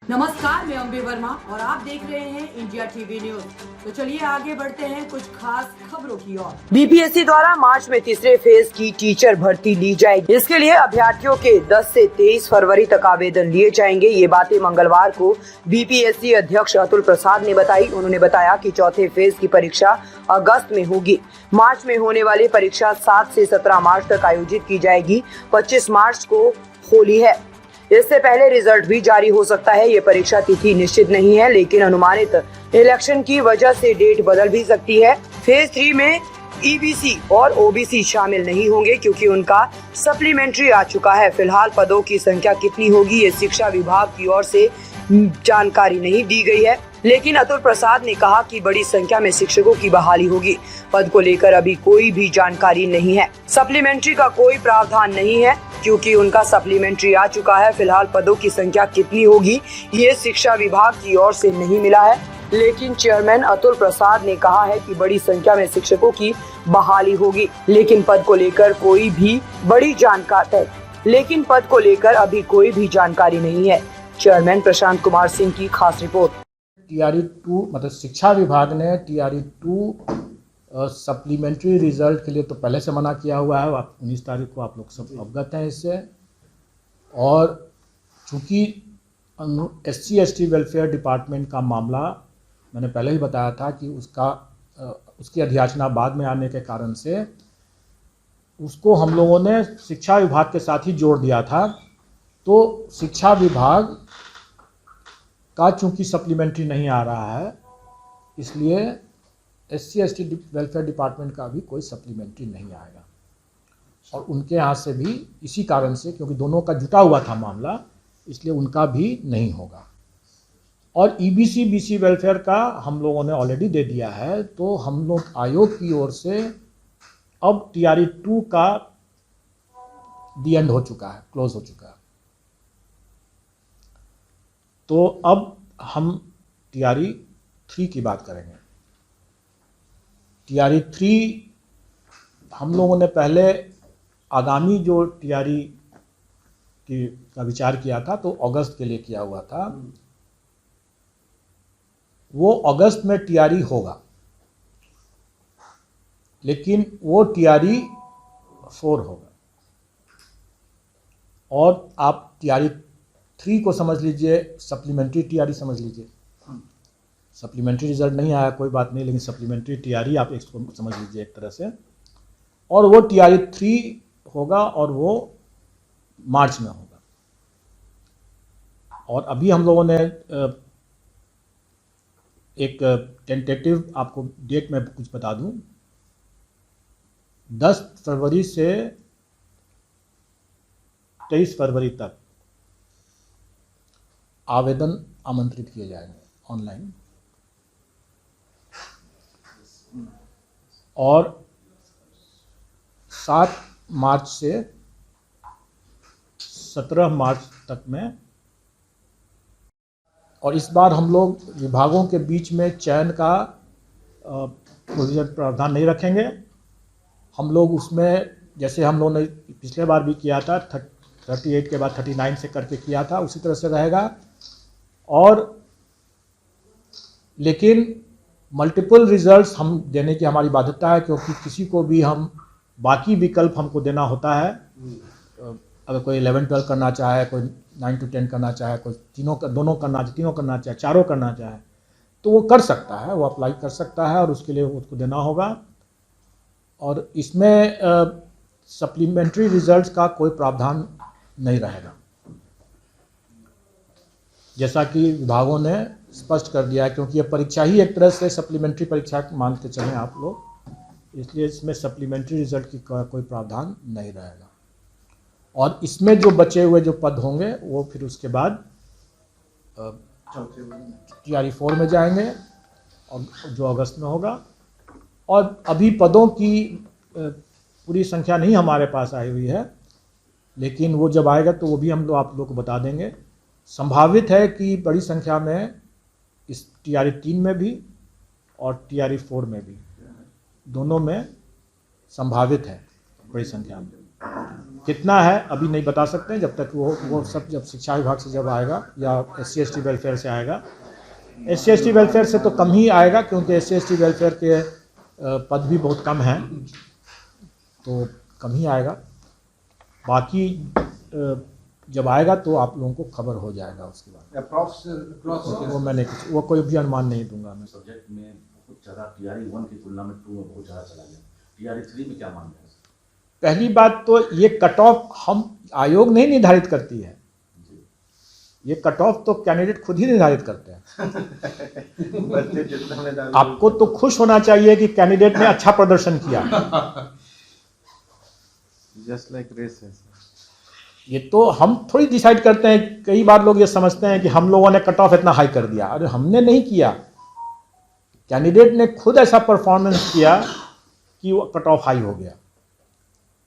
नमस्कार, मैं अम्बे वर्मा और आप देख रहे हैं इंडिया टीवी न्यूज। तो चलिए आगे बढ़ते हैं कुछ खास खबरों की ओर। बीपीएससी द्वारा मार्च में तीसरे फेज की टीचर भर्ती ली जाएगी। इसके लिए अभ्यर्थियों के 10 से 23 फरवरी तक आवेदन लिए जाएंगे। ये बातें मंगलवार को बीपीएससी अध्यक्ष अतुल प्रसाद ने बताई। उन्होंने बताया कि चौथे फेज की परीक्षा अगस्त में होगी। मार्च में होने वाली परीक्षा 7 से 17 मार्च तक आयोजित की जाएगी। 25 मार्च को होली है। इससे पहले रिजल्ट भी जारी हो सकता है। ये परीक्षा तिथि निश्चित नहीं है, लेकिन अनुमानित इलेक्शन की वजह से डेट बदल भी सकती है। फेज 3 में ईबीसी और ओबीसी शामिल नहीं होंगे क्योंकि उनका सप्लीमेंट्री आ चुका है। फिलहाल पदों की संख्या कितनी होगी ये शिक्षा विभाग की ओर से जानकारी नहीं दी गई है, लेकिन अतुल प्रसाद ने कहा कि बड़ी संख्या में शिक्षकों की बहाली होगी। पद को लेकर अभी कोई भी जानकारी नहीं है। सप्लीमेंट्री का कोई प्रावधान नहीं है क्योंकि उनका सप्लीमेंट्री आ चुका है। फिलहाल पदों की संख्या कितनी होगी ये शिक्षा विभाग की ओर से नहीं मिला है, लेकिन चेयरमैन अतुल प्रसाद ने कहा है कि बड़ी संख्या में शिक्षकों की बहाली होगी, लेकिन पद को लेकर अभी कोई भी जानकारी नहीं है। चेयरमैन प्रशांत कुमार सिंह की खास रिपोर्ट। टीआरई 2 मतलब शिक्षा विभाग ने टीआरई 2 सप्लीमेंट्री रिजल्ट के लिए तो पहले से मना किया हुआ है। 19 तारीख को आप लोग सब अवगत हैं इससे। और चूँकि SC/ST वेलफेयर डिपार्टमेंट का मामला मैंने पहले ही बताया था कि उसकी अध्याचना बाद में आने के कारण से उसको हम लोगों ने शिक्षा विभाग के साथ ही जोड़ दिया था। तो शिक्षा विभाग का चूँकि सप्लीमेंट्री नहीं आ रहा है, इसलिए SC/ST वेलफेयर डिपार्टमेंट का भी कोई सप्लीमेंट्री नहीं आएगा। और उनके यहाँ से भी इसी कारण से, क्योंकि दोनों का जुटा हुआ था मामला, इसलिए उनका भी नहीं होगा। और EBC BC वेलफेयर का हम लोगों ने ऑलरेडी दे दिया है। तो हम लोग आयोग की ओर से अब TRE 2 का दी एंड हो चुका है, क्लोज हो चुका है। तो अब हम TRE 3 की बात करेंगे। TRE 3 हम लोगों ने पहले आगामी जो TRE का विचार किया था तो अगस्त के लिए किया हुआ था। वो अगस्त में TRE होगा, लेकिन वो TRE 4 होगा। और आप TRE 3 को समझ लीजिए, सप्लीमेंट्री TRE समझ लीजिए। सप्लीमेंट्री रिजल्ट नहीं आया कोई बात नहीं, लेकिन सप्लीमेंट्री TRE आप इसको समझ लीजिए एक तरह से। और वो TRE 3 होगा और वो मार्च में होगा। और अभी हम लोगों ने एक टेंटेटिव आपको डेट में कुछ बता दूं, 10 फरवरी से 23 फरवरी तक आवेदन आमंत्रित किए जाएंगे ऑनलाइन। और 7 मार्च से 17 मार्च तक में। और इस बार हम लोग विभागों के बीच में चयन का प्रावधान नहीं रखेंगे। हम लोग उसमें, जैसे हम लोगों ने पिछले बार भी किया था, 38 के बाद 39 से करके किया था, उसी तरह से रहेगा। और लेकिन मल्टीपल रिजल्ट्स हम देने की हमारी बाध्यता है, क्योंकि किसी को भी हम बाकी विकल्प हमको देना होता है। अगर कोई 11-12 करना चाहे, कोई 9 to 10 करना चाहे, कोई तीनों करना चाहे, चारों करना चाहे, तो वो कर सकता है, वो अप्लाई कर सकता है और उसके लिए उसको देना होगा। और इसमें सप्लीमेंट्री रिजल्ट्स का कोई प्रावधान नहीं रहेगा, जैसा कि विभागों ने स्पष्ट कर दिया है, क्योंकि ये परीक्षा ही एक तरह से सप्लीमेंट्री परीक्षा मानते चलें आप लोग, इसलिए इसमें सप्लीमेंट्री रिजल्ट की कोई प्रावधान नहीं रहेगा। और इसमें जो बचे हुए जो पद होंगे वो फिर उसके बाद TRE 4 में जाएंगे, और जो अगस्त में होगा। और अभी पदों की पूरी संख्या नहीं हमारे पास आई हुई है, लेकिन वो जब आएगा तो वो भी हम लोग आप लोग को बता देंगे। संभावित है कि बड़ी संख्या में इस TRE 3 में भी और TRE 4 में भी, दोनों में संभावित है बड़ी संख्या में। कितना है अभी नहीं बता सकते हैं, जब तक वो सब जब शिक्षा विभाग से जब आएगा या SC/ST वेलफेयर से आएगा। SC/ST वेलफेयर से तो कम ही आएगा, क्योंकि SC/ST वेलफेयर के पद भी बहुत कम हैं, तो कम ही आएगा। बाकी जब आएगा तो आप लोगों को खबर हो जाएगा उसके बाद। वो मैंने वो कोई भी अनुमान नहीं दूंगा मैं। सब्जेक्ट में बहुत ज़्यादा TRE 1 की तुलना में 2 में बहुत ज़्यादा चला गया। TRE 3 में क्या मान रहे हैं? पहली बात तो ये कट ऑफ हम आयोग नहीं निर्धारित करती है, ये कट ऑफ तो कैंडिडेट खुद ही निर्धारित करते हैं। आपको तो खुश होना चाहिए कि कैंडिडेट ने अच्छा प्रदर्शन किया। जस्ट लाइक रेस है। ये तो हम थोड़ी डिसाइड करते हैं। कई बार लोग ये समझते हैं कि हम लोगों ने कट ऑफ इतना हाई कर दिया। अरे हमने नहीं किया, कैंडिडेट ने खुद ऐसा परफॉर्मेंस किया कि वो कट ऑफ हाई हो गया।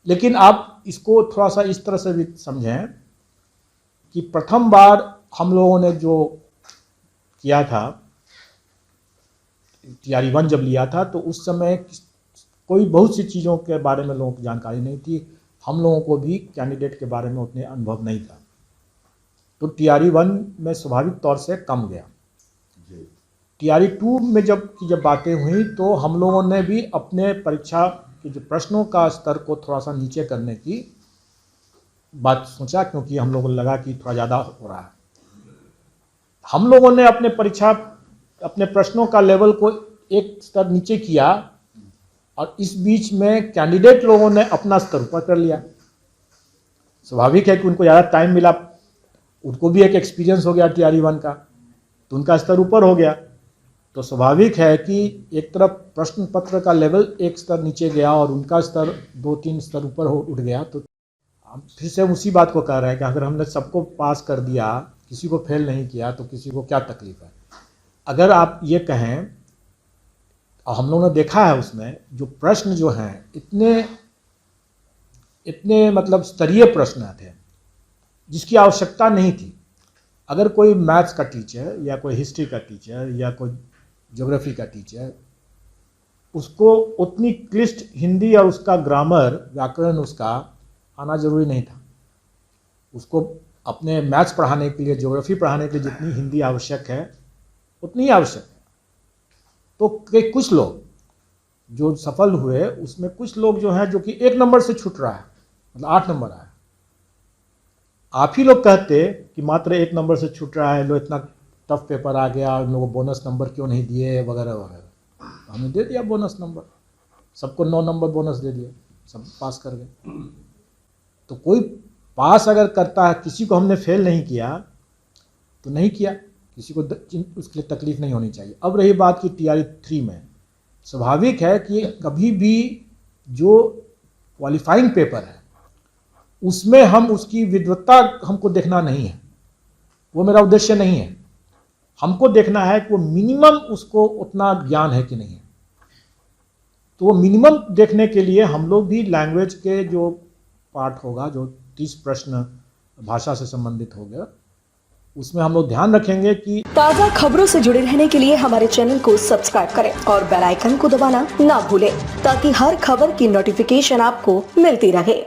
लेकिन आप इसको थोड़ा सा इस तरह से भी समझें कि प्रथम बार हम लोगों ने जो किया था, TRE 1 जब लिया था, तो उस समय कोई बहुत सी चीज़ों के बारे में लोगों की जानकारी नहीं थी। हम लोगों को भी कैंडिडेट के बारे में उतने अनुभव नहीं था, तो TRE 1 में स्वाभाविक तौर से कम गया। TRE 2 में जब बातें हुई तो हम लोगों ने भी अपने परीक्षा के जो प्रश्नों का स्तर को थोड़ा सा नीचे करने की बात सोचा, क्योंकि हम लोगों को लगा कि थोड़ा ज़्यादा हो रहा है। हम लोगों ने अपने प्रश्नों का लेवल को एक स्तर नीचे किया, और इस बीच में कैंडिडेट लोगों ने अपना स्तर ऊपर कर लिया। स्वाभाविक है कि उनको ज़्यादा टाइम मिला, उनको भी एक एक्सपीरियंस हो गया TRE 1 का, तो उनका स्तर ऊपर हो गया। तो स्वाभाविक है कि एक तरफ प्रश्न पत्र का लेवल एक स्तर नीचे गया और उनका स्तर 2-3 स्तर ऊपर उठ गया। तो हम फिर से उसी बात को कह रहे हैं कि अगर हमने सबको पास कर दिया, किसी को फेल नहीं किया, तो किसी को क्या तकलीफ है। अगर आप ये कहें, और हम लोगों ने देखा है उसमें जो प्रश्न जो हैं इतने मतलब स्तरीय प्रश्न थे जिसकी आवश्यकता नहीं थी। अगर कोई मैथ्स का टीचर या कोई हिस्ट्री का टीचर या कोई ज्योग्राफी का टीचर, उसको उतनी क्लिष्ट हिंदी और उसका ग्रामर व्याकरण उसका आना जरूरी नहीं था। उसको अपने मैथ्स पढ़ाने के लिए, ज्योग्राफी पढ़ाने के लिए जितनी हिंदी आवश्यक है उतनी ही आवश्यक है। तो कुछ लोग जो सफल हुए उसमें कुछ लोग जो हैं जो कि 1 नंबर से छूट रहा है, मतलब 8 नंबर आया। आप ही लोग कहते कि मात्र 1 नंबर से छूट रहा है, लो इतना टफ पेपर आ गया, उन लोगों को बोनस नंबर क्यों नहीं दिए वगैरह वगैरह। हमने दे दिया बोनस नंबर, सबको 9 नंबर बोनस दे दिया, सब पास कर गए। तो कोई पास अगर करता है, किसी को हमने फेल नहीं किया तो नहीं किया, किसी को उसके लिए तकलीफ नहीं होनी चाहिए। अब रही बात की TRE 3 में, स्वाभाविक है कि कभी भी जो क्वालिफाइंग पेपर है उसमें हम उसकी विद्वत्ता हमको देखना नहीं है, वो मेरा उद्देश्य नहीं है। हमको देखना है कि वो मिनिमम उसको उतना ज्ञान है कि नहीं है। तो वो मिनिमम देखने के लिए हम लोग भी लैंग्वेज के जो पार्ट होगा, जो 30 प्रश्न भाषा से संबंधित हो गया, उसमें हम लोग ध्यान रखेंगे कि ताज़ा खबरों से जुड़े रहने के लिए हमारे चैनल को सब्सक्राइब करें और बेल आइकन को दबाना ना भूलें, ताकि हर खबर की नोटिफिकेशन आपको मिलती रहे।